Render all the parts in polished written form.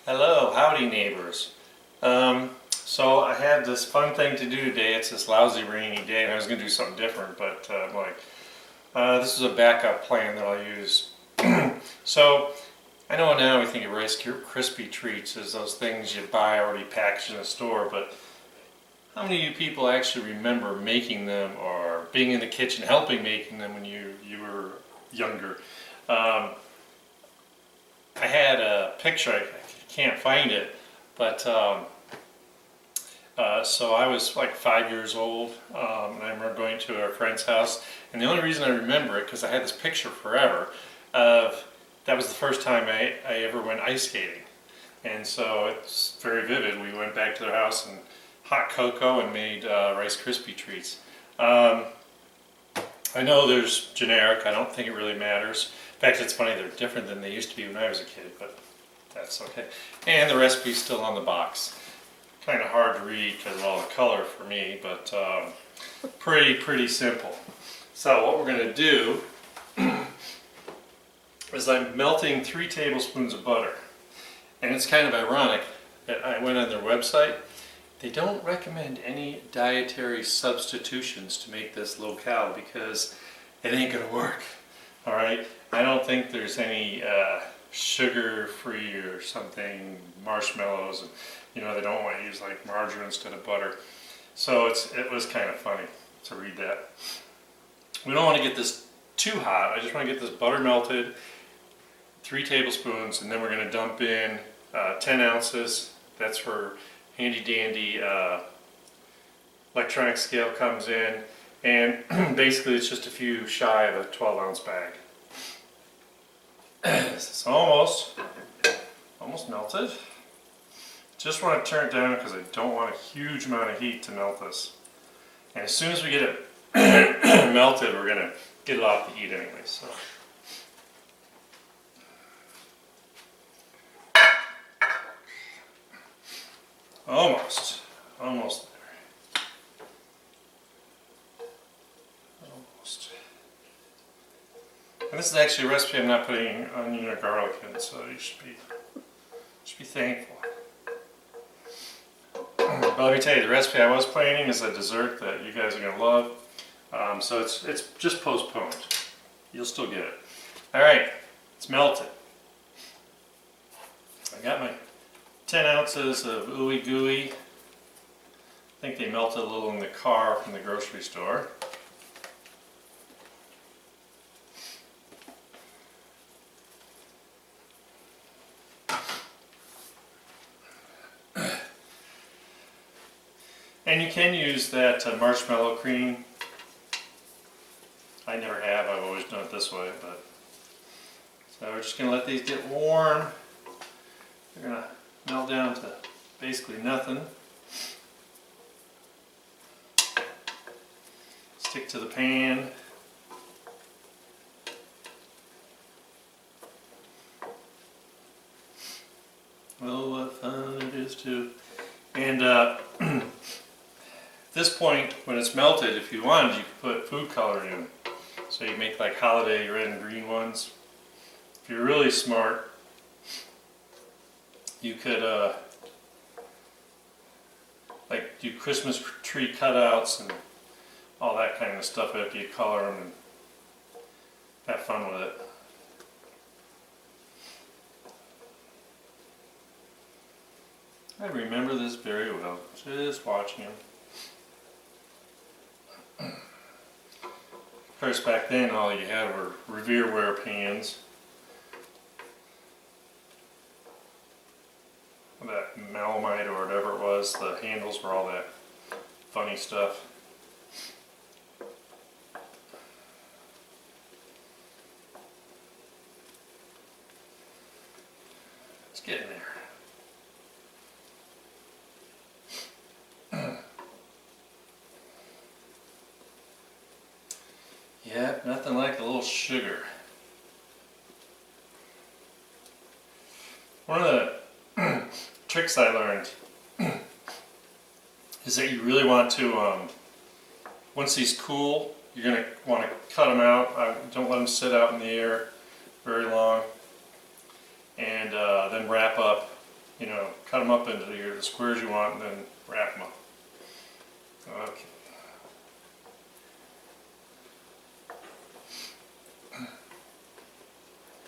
Hello, howdy neighbors. So I had this fun thing to do today. It's this lousy rainy day and I was going to do something different, but I'm like, this is a backup plan that I'll use. So I know now we think of Rice Krispie treats as those things you buy already packaged in a store, but how many of you people actually remember making them or being in the kitchen helping making them when you were younger? I had a picture, I can't find it, but so I was like 5 years old, and I remember going to a friend's house, and the only reason I remember it, because I had this picture forever, of that was the first time I ever went ice skating, and so it's very vivid. We went back to their house and hot cocoa and made Rice Krispie treats. I know there's generic, I don't think it really matters. In fact, it's funny, they're different than they used to be when I was a kid, but that's okay. And the recipe's still on the box. Kind of hard to read because of all the color for me, but pretty simple. So what we're going to do is I'm melting 3 tablespoons of butter. And it's kind of ironic that I went on their website. They don't recommend any dietary substitutions to make this low-cal because it ain't going to work. All right, I don't think there's any sugar-free or something, marshmallows, and you know they don't want to use like margarine instead of butter. So it was kind of funny to read that. We don't want to get this too hot. I just want to get this butter melted, 3 tablespoons, and then we're going to dump in 10 ounces. That's where handy dandy electronic scale comes in. And basically it's just a few shy of a 12-ounce bag. It's almost melted. Just want to turn it down because I don't want a huge amount of heat to melt this. And as soon as we get it melted, we're going to get it off the heat anyway. So. Almost there. And this is actually a recipe I'm not putting onion or garlic in, so you should be thankful. But let me tell you, the recipe I was planning is a dessert that you guys are going to love. So it's just postponed. You'll still get it. Alright, it's melted. I got my 10 ounces of ooey gooey. I think they melted a little in the car from the grocery store. And you can use that marshmallow cream. I never have, I've always done it this way, but so we're just going to let these get warm. They're going to melt down to basically nothing. Stick to the pan. Oh, what fun it is to. And at this point, when it's melted, if you wanted, you could put food coloring in. So you make like holiday red and green ones. If you're really smart, you could like do Christmas tree cutouts and all that kind of stuff after you color them and have fun with it. I remember this very well, just watching him. Of course, back then all you had were Revereware pans. That melamite or whatever it was, the handles were all that funny stuff. Let's get in there. Yep, nothing like a little sugar. One of the tricks I learned is that you really want to, once these cool, you're going to want to cut them out. Don't let them sit out in the air very long. And then wrap up you know, cut them up into the squares you want and then wrap them up. Okay.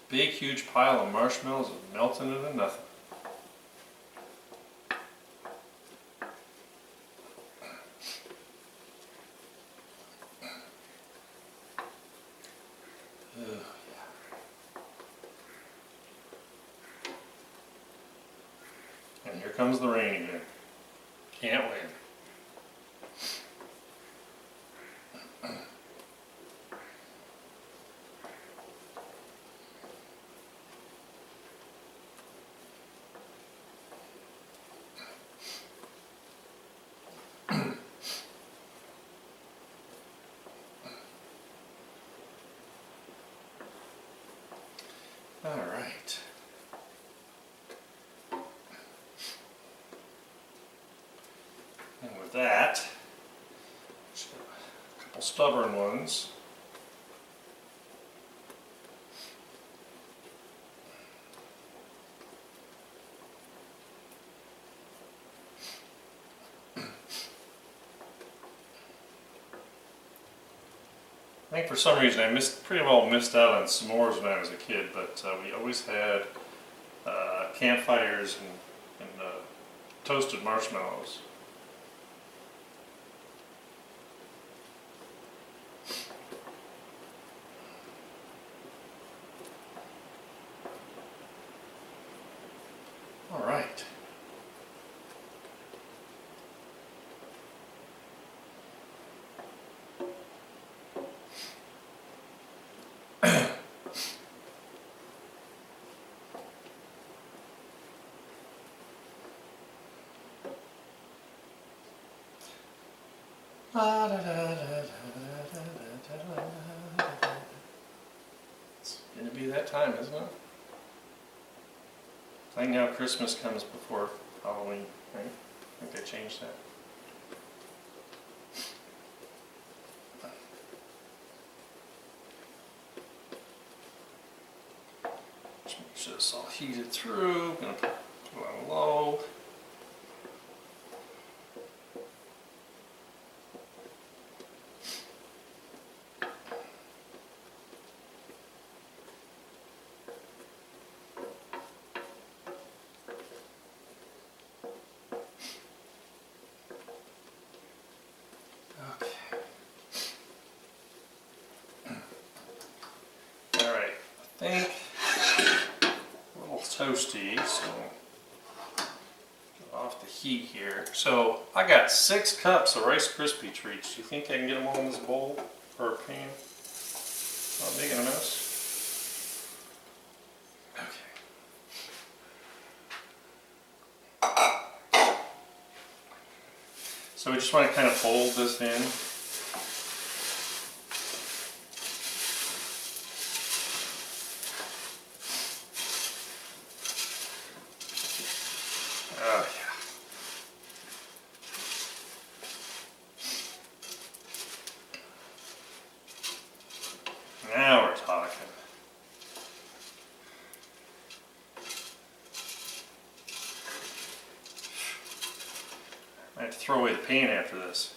Big huge pile of marshmallows is melting into nothing. Ugh, yeah. And here comes the rain again. Can't win. All right. And with that, just a couple stubborn ones. I think for some reason I pretty well missed out on s'mores when I was a kid, but we always had campfires and toasted marshmallows. All right. It's gonna be that time, isn't it? I think now Christmas comes before Halloween, right? I think they changed that. Just make sure it's all heated through. Gonna put it on low. I think a little toasty, so get off the heat here. So I got 6 cups of Rice Krispie treats. Do you think I can get them all in this bowl or a pan? Not big in a mess. Okay. So we just want to kind of fold this in. Oh, yeah. Now we're talking. I have to throw away the pan after this.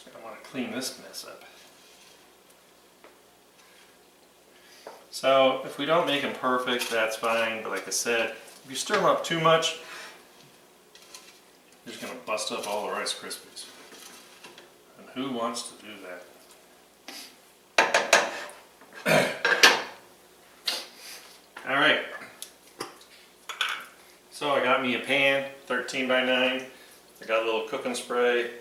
So I want to clean this mess up. So if we don't make them perfect, that's fine. But like I said, if you stir them up too much, you're just going to bust up all the Rice Krispies. And who wants to do that? Alright. So I got me a pan, 13 by 9. I got a little cooking spray.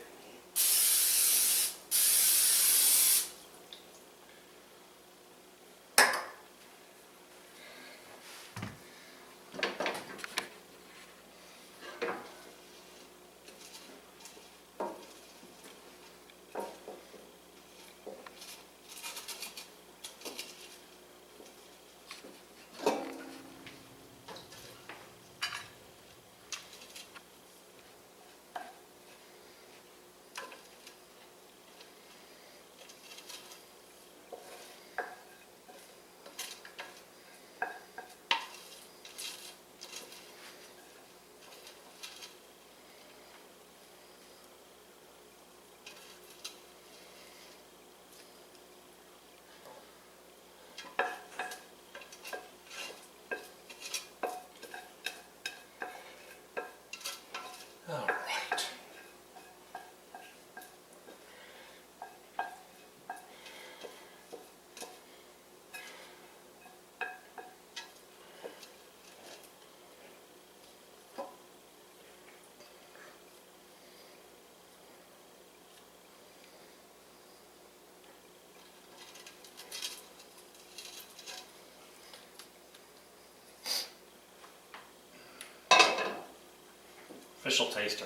Official taster.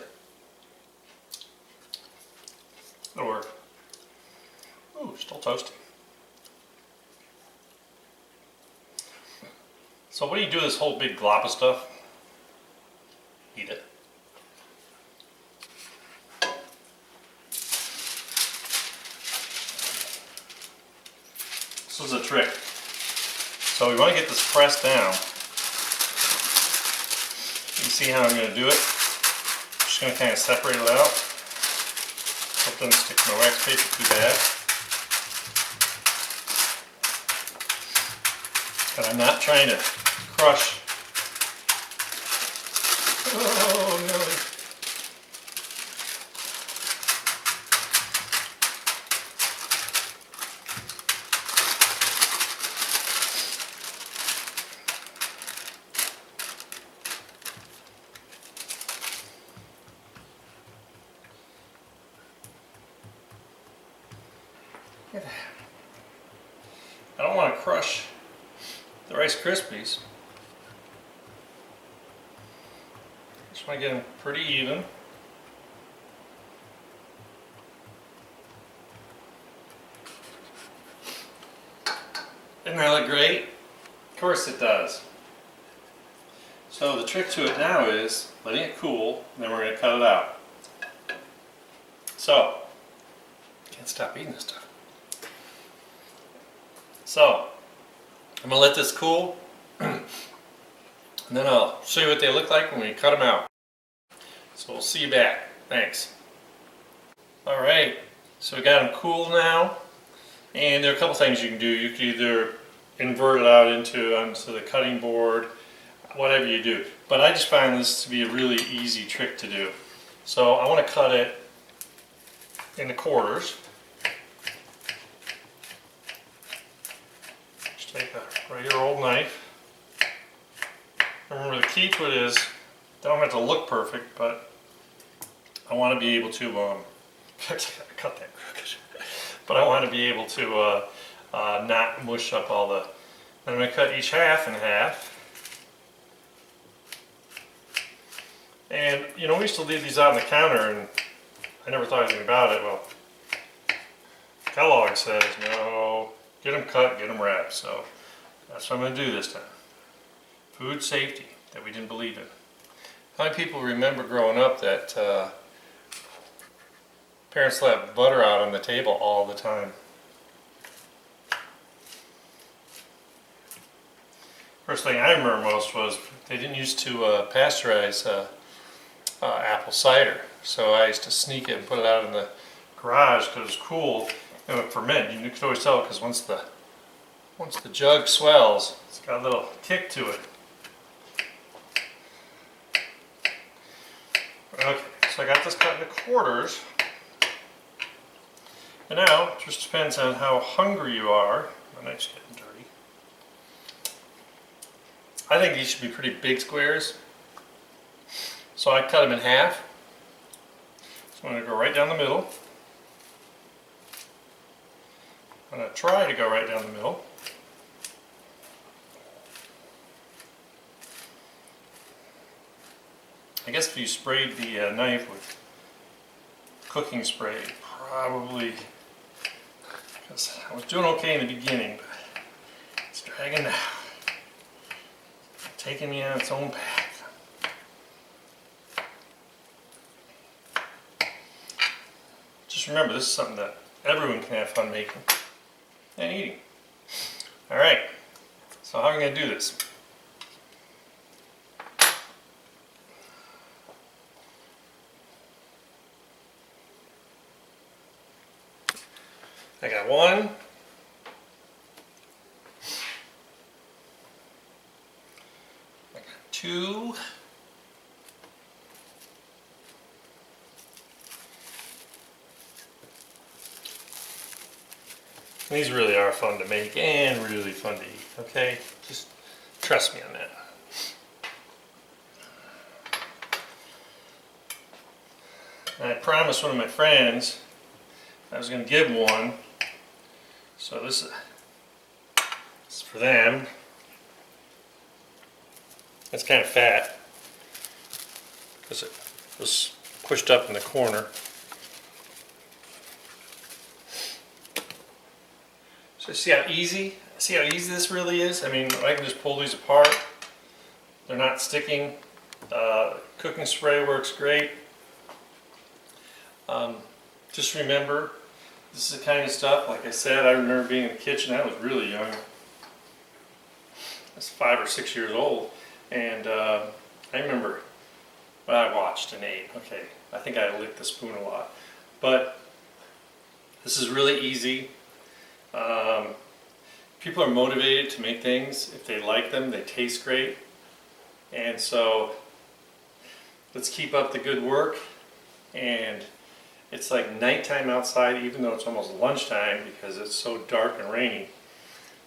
It'll work. Ooh, still toasty. So what do you do with this whole big glop of stuff? Eat it. This is a trick. So we want to get this pressed down. You can see how I'm going to do it. I'm just going to kind of separate it out. Hope it doesn't stick to my wax paper too bad. But I'm not trying to crush. Oh no. I don't want to crush the Rice Krispies. Just want to get them pretty even. Doesn't that look great? Of course it does. So the trick to it now is letting it cool, and then we're going to cut it out. So, can't stop eating this stuff. So, I'm going to let this cool, and then I'll show you what they look like when we cut them out. So we'll see you back. Thanks. Alright, so we got them cool now, and there are a couple things you can do. You can either invert it out onto the cutting board, whatever you do. But I just find this to be a really easy trick to do. So I want to cut it into quarters. Take a regular old knife. Remember, the key to it is, they don't have to look perfect, but I want to be able to cut that crooked. But I want to be able to not mush up all the. I'm going to cut each half in half. And you know, we used to leave these out on the counter, and I never thought anything about it. Well, Kellogg says no. Get them cut, get them wrapped. So that's what I'm going to do this time. Food safety that we didn't believe in. How many people remember growing up that parents left butter out on the table all the time? First thing I remember most was they didn't used to pasteurize apple cider. So I used to sneak it and put it out in the garage because it was cool. It would ferment. You could always tell because once the jug swells, it's got a little kick to it. Okay, so I got this cut into quarters. And now, it just depends on how hungry you are. My knife's getting dirty. I think these should be pretty big squares. So I cut them in half. So I'm going to go right down the middle. I'm going to try to go right down the middle. I guess if you sprayed the knife with cooking spray, probably, because I was doing okay in the beginning, but it's dragging now. It's taking me on its own path. Just remember, this is something that everyone can have fun making and eating. Alright, so how are we going to do this? I got one. I got two. These really are fun to make and really fun to eat, okay? Just trust me on that. And I promised one of my friends I was going to give him one. So this is for them. It's kind of fat because it was pushed up in the corner. So see how easy this really is? I mean, I can just pull these apart. They're not sticking. Cooking spray works great. Just remember, this is the kind of stuff, like I said, I remember being in the kitchen. I was really young. I was 5 or 6 years old, and I remember when I watched and ate. Okay, I think I licked the spoon a lot, but this is really easy. People are motivated to make things if they like them, they taste great, and so let's keep up the good work. And it's like nighttime outside, even though it's almost lunchtime because it's so dark and rainy.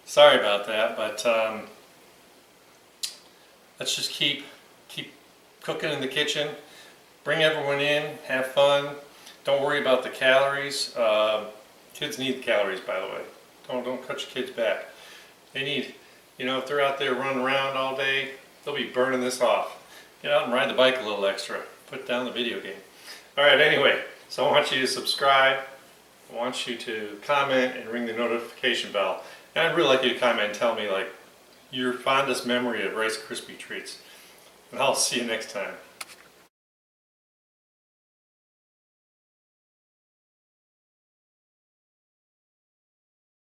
Sorry about that, but let's just keep cooking in the kitchen. Bring everyone in, have fun. Don't worry about the calories. Kids need the calories, by the way. Don't cut your kids back. They need, if they're out there running around all day, they'll be burning this off. Get out and ride the bike a little extra. Put down the video game. All right, anyway, so I want you to subscribe. I want you to comment and ring the notification bell. And I'd really like you to comment and tell me, like, your fondest memory of Rice Krispie treats. And I'll see you next time.